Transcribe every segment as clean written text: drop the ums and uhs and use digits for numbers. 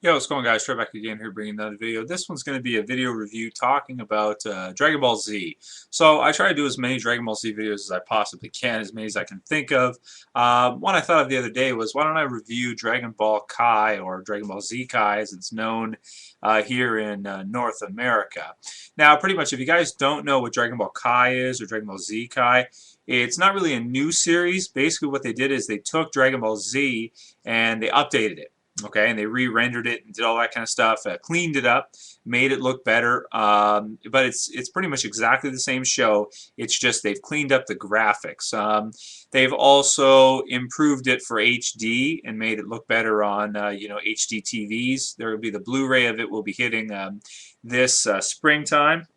Yo, what's going on, guys? Trey back again here bringing another video. This one's going to be a video review talking about Dragon Ball Z. So I try to do as many Dragon Ball Z videos as I possibly can, as many as I can think of. One I thought of the other day was, why don't I review Dragon Ball Kai, or Dragon Ball Z Kai as it's known here in North America. Now, pretty much if you guys don't know what Dragon Ball Kai is, or Dragon Ball Z Kai, it's not really a new series. Basically what they did is they took Dragon Ball Z and they updated it. Okay, and they re-rendered it and did all that kind of stuff, cleaned it up, made it look better. But it's pretty much exactly the same show. It's just they've cleaned up the graphics. They've also improved it for HD and made it look better on HD TVs. There will be the Blu-ray of it will be hitting this springtime.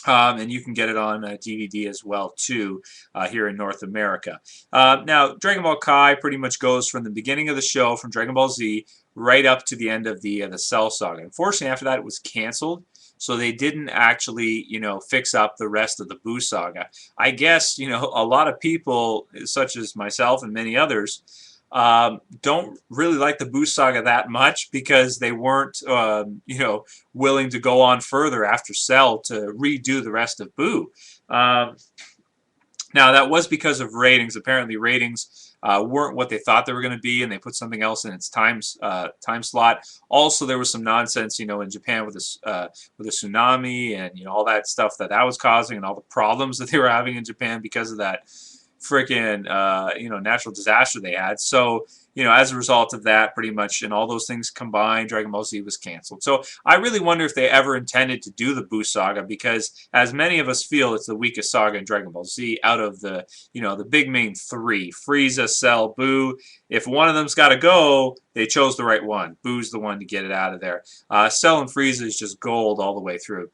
And you can get it on DVD as well too here in North America. Now, Dragon Ball Kai pretty much goes from the beginning of the show, from Dragon Ball Z, right up to the end of the Cell Saga. Unfortunately, after that, it was canceled, so they didn't actually, fix up the rest of the Buu Saga. I guess, a lot of people, such as myself and many others, don't really like the Buu Saga that much because they weren't, willing to go on further after Cell to redo the rest of Buu. Now, that was because of ratings. Apparently, ratings weren't what they thought they were going to be, and they put something else in its time slot. Also, there was some nonsense, in Japan with this with a tsunami and all that stuff that was causing, and all the problems that they were having in Japan because of that freaking natural disaster they had. So as a result of that, pretty much, and all those things combined, Dragon Ball Z was canceled. So I really wonder if they ever intended to do the Buu Saga, because as many of us feel, it's the weakest saga in Dragon Ball Z out of the the big main three: Frieza, Cell, Buu. If one of them's got to go, they chose the right one. Buu's the one to get it out of there. Cell and Frieza is just gold all the way through.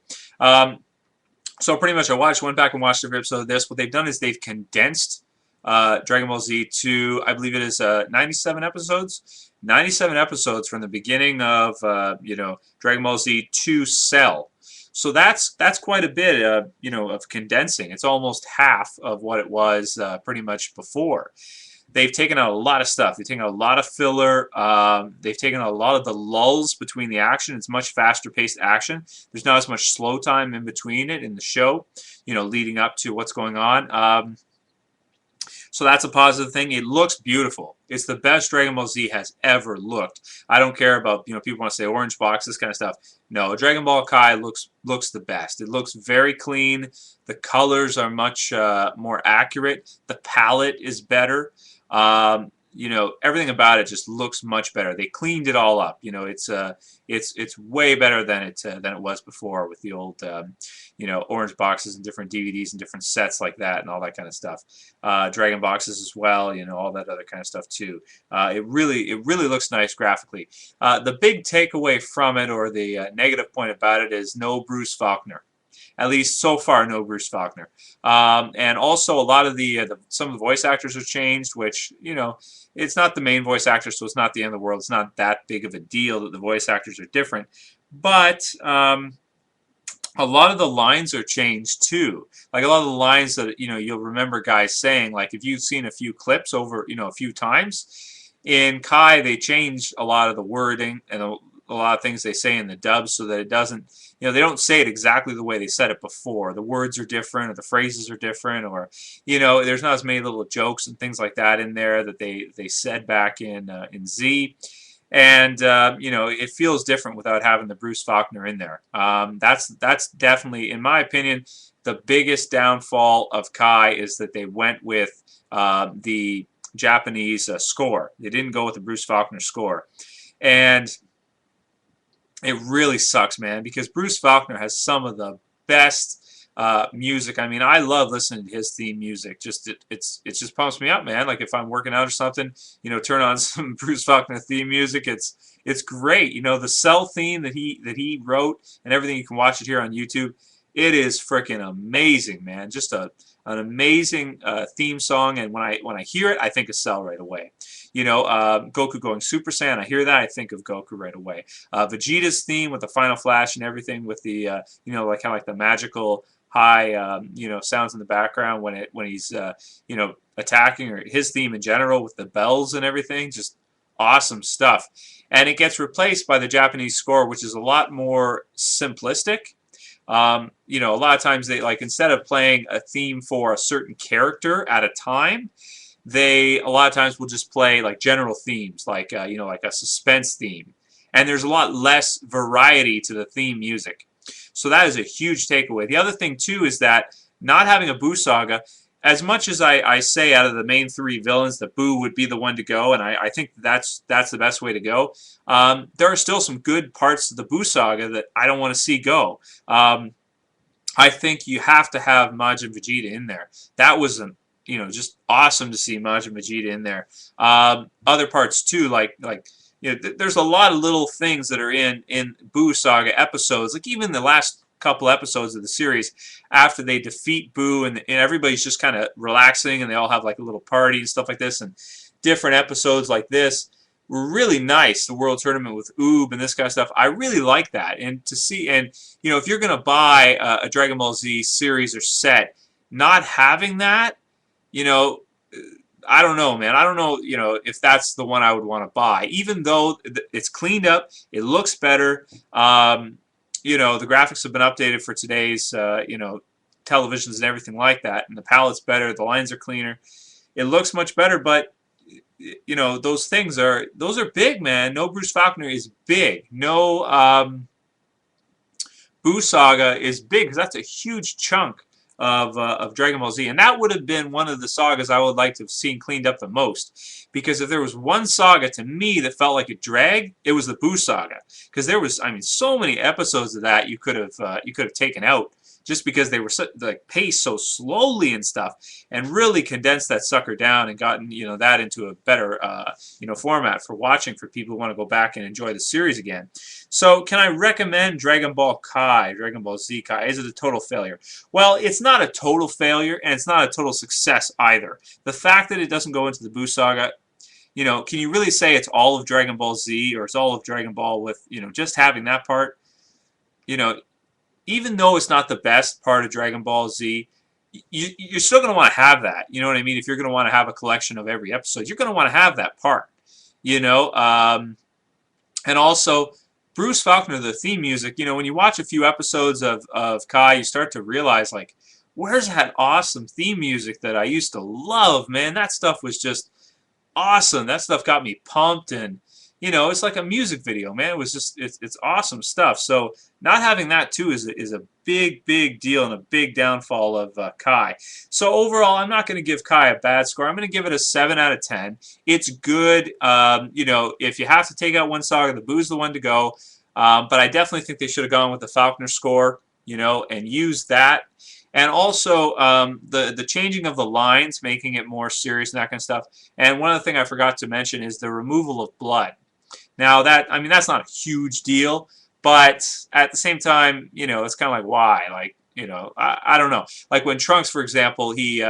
So pretty much went back and watched every episode of this. What they've done is they've condensed Dragon Ball Z to, I believe it is 97 episodes. 97 episodes from the beginning of Dragon Ball Z to Cell. So that's quite a bit of condensing. It's almost half of what it was pretty much before. They've taken out a lot of stuff. They've taken out a lot of filler. They've taken out a lot of the lulls between the action. It's much faster paced action. There's not as much slow time in between it in the show, leading up to what's going on. So that's a positive thing. It looks beautiful. It's the best Dragon Ball Z has ever looked. I don't care about, people want to say orange box, this kind of stuff. No, Dragon Ball Kai looks the best. It looks very clean. The colors are much more accurate. The palette is better. Everything about it just looks much better. They cleaned it all up. It's way better than it was before, with the old orange boxes and different DVDs and different sets like that and all that kind of stuff. Dragon boxes as well. All that other kind of stuff too. It really looks nice graphically. The big takeaway from it, or the negative point about it, is no Bruce Faulconer. At least so far, no Bruce Faulconer. And also, a lot of some of the voice actors have changed, which, it's not the main voice actor, so it's not the end of the world. It's not that big of a deal that the voice actors are different. But a lot of the lines are changed too. Like a lot of the lines that you'll remember guys saying, like if you've seen a few clips over a few times, in Kai they changed a lot of the wording and a lot of things they say in the dub, so that it doesn't, they don't say it exactly the way they said it before. The words are different, or the phrases are different, or there's not as many little jokes and things like that in there that they said back in Z. And it feels different without having the Bruce Faulconer in there. That's definitely, in my opinion, the biggest downfall of Kai, is that they went with the Japanese score. They didn't go with the Bruce Faulconer score, and it really sucks, man, because Bruce Faulconer has some of the best music. I mean, I love listening to his theme music. It just pumps me up, man. Like if I'm working out or something, turn on some Bruce Faulconer theme music. It's great. The Cell theme that he wrote and everything. You can watch it here on YouTube. It is freaking amazing, man. Just an amazing theme song, and when I hear it, I think of Cell right away. Goku going Super Saiyan, I hear that, I think of Goku right away. Vegeta's theme with the Final Flash and everything, with the like the magical high sounds in the background when he's attacking, or his theme in general with the bells and everything, just Awesome stuff. And it gets replaced by the Japanese score, which is a lot more simplistic. You know, a lot of times they, like, instead of playing a theme for a certain character at a time, they a lot of times will just play like general themes, like you know, like a suspense theme, and there's a lot less variety to the theme music. So that is a huge takeaway. The other thing too is that not having a Buu Saga, as much as I say out of the main three villains that Buu would be the one to go, and I think that's the best way to go, there are still some good parts of the Buu Saga that I don't want to see go. I think you have to have Majin Vegeta in there. That was an, you know, just awesome to see Majin Vegeta in there. Other parts too, like you know, there's a lot of little things that are in Buu Saga episodes, like even the last couple episodes of the series, after they defeat Buu and everybody's just kind of relaxing and they all have like a little party and stuff like this, and different episodes like this were really nice. The World Tournament with Oob and this kind of stuff, I really like that. And to see, and you know, if you're gonna buy a Dragon Ball Z series or set, not having that, you know, I don't know, man. I don't know, you know, if that's the one I would want to buy. Even though it's cleaned up, it looks better. You know, the graphics have been updated for today's, you know, televisions and everything like that, and the palette's better, the lines are cleaner. It looks much better, but you know, those are big, man. No Bruce Faulconer is big. No Buu Saga is big, because that's a huge chunk of Dragon Ball Z, and that would have been one of the sagas I would like to have seen cleaned up the most. Because if there was one saga to me that felt like a drag, it was the Buu Saga. Because there was, I mean, so many episodes of that you could have taken out, just because they were like paced so slowly and stuff, and really condensed that sucker down and gotten, you know, that into a better you know, format for watching for people who want to go back and enjoy the series again. So can I recommend Dragon Ball Kai, Dragon Ball Z Kai? Is it a total failure? Well, it's not a total failure, and it's not a total success either. The fact that it doesn't go into the Buu Saga, you know, can you really say it's all of Dragon Ball Z, or it's all of Dragon Ball with, you know, just having that part? You know, even though it's not the best part of Dragon Ball Z, you're still going to want to have that. You know what I mean? If you're going to want to have a collection of every episode, you're going to want to have that part. You know, and also Bruce Faulconer, the theme music. You know, when you watch a few episodes of Kai, you start to realize, like, where's that awesome theme music that I used to love, man? That stuff was just awesome. That stuff got me pumped, and you know, it's like a music video, man. It was just, it's awesome stuff. So not having that too is a big deal and a big downfall of Kai. So overall, I'm not going to give Kai a bad score. I'm going to give it a 7 out of 10. It's good. You know, if you have to take out one saga, the Buu's the one to go. But I definitely think they should have gone with the Faulconer score, you know, and used that. And also the changing of the lines, making it more serious and that kind of stuff. And one other thing I forgot to mention is the removal of blood. Now that, I mean, that's not a huge deal, but at the same time, you know, it's kind of like, why? Like, you know, I don't know. Like when Trunks, for example, he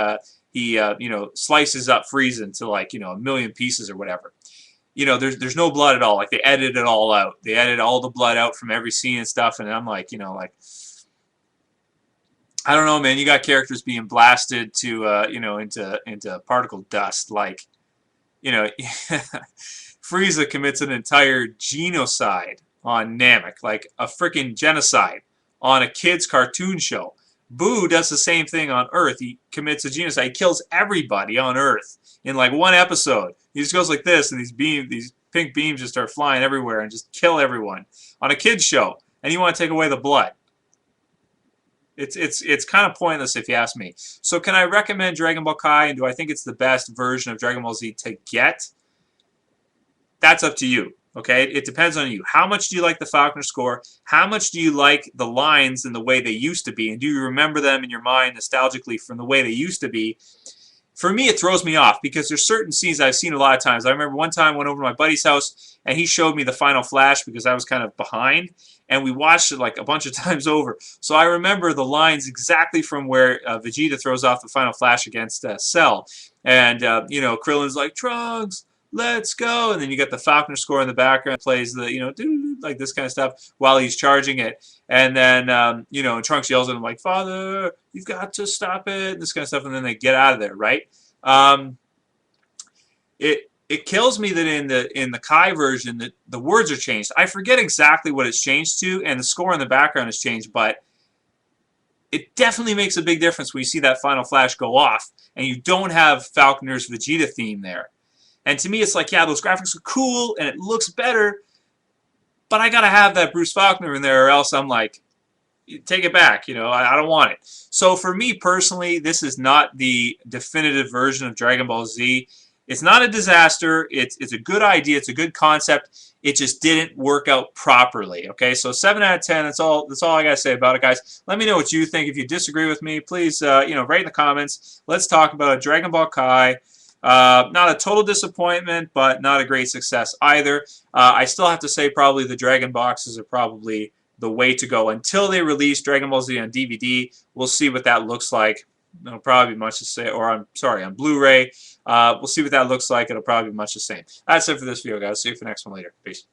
you know, slices up Frieza to, like, you know, 1,000,000 pieces or whatever. You know, there's no blood at all. Like, they edited it all out. They edited all the blood out from every scene and stuff, and I'm like, you know, like, I don't know, man. You got characters being blasted to, you know, into particle dust. Like, you know, Frieza commits an entire genocide on Namek, like a freaking genocide on a kid's cartoon show. Buu does the same thing on Earth. He commits a genocide. He kills everybody on Earth in like one episode. He just goes like this, and these pink beams just start flying everywhere and just kill everyone on a kid's show. And you want to take away the blood? It's kind of pointless if you ask me. So can I recommend Dragon Ball Kai, and do I think it's the best version of Dragon Ball Z to get? That's up to you. Okay, it depends on you. How much do you like the Faulconer score? How much do you like the lines and the way they used to be? And do you remember them in your mind nostalgically from the way they used to be? For me, it throws me off because there's certain scenes I've seen a lot of times. I remember one time I went over to my buddy's house and he showed me the final flash because I was kind of behind, and we watched it like a bunch of times over. So I remember the lines exactly from where Vegeta throws off the final flash against Cell. And, you know, Krillin's like, Trunks, let's go, and then you get the Faulconer score in the background, plays the, you know, like this kind of stuff while he's charging it, and then you know, Trunks yells at him like, Father, you've got to stop it, this kind of stuff, and then they get out of there, right? It it kills me that in the Kai version that the words are changed. I forget exactly what it's changed to, and the score in the background has changed, but it definitely makes a big difference when you see that final flash go off, and you don't have Faulconer's Vegeta theme there. And to me, it's like, yeah, those graphics are cool, and it looks better, but I gotta have that Bruce Faulconer in there, or else I'm like, take it back, you know, I don't want it. So for me personally, this is not the definitive version of Dragon Ball Z. It's not a disaster. It's a good idea. It's a good concept. It just didn't work out properly. Okay, so 7 out of 10. That's all I gotta say about it, guys. Let me know what you think. If you disagree with me, please, you know, write in the comments. Let's talk about it. Dragon Ball Kai. Not a total disappointment, but not a great success either. I still have to say probably the Dragon boxes are probably the way to go until they release Dragon Ball Z on DVD. We'll see what that looks like. It'll probably be much the same, or I'm sorry, on Blu-ray. We'll see what that looks like. It'll probably be much the same. That's it for this video, guys. See you for the next one later. Peace.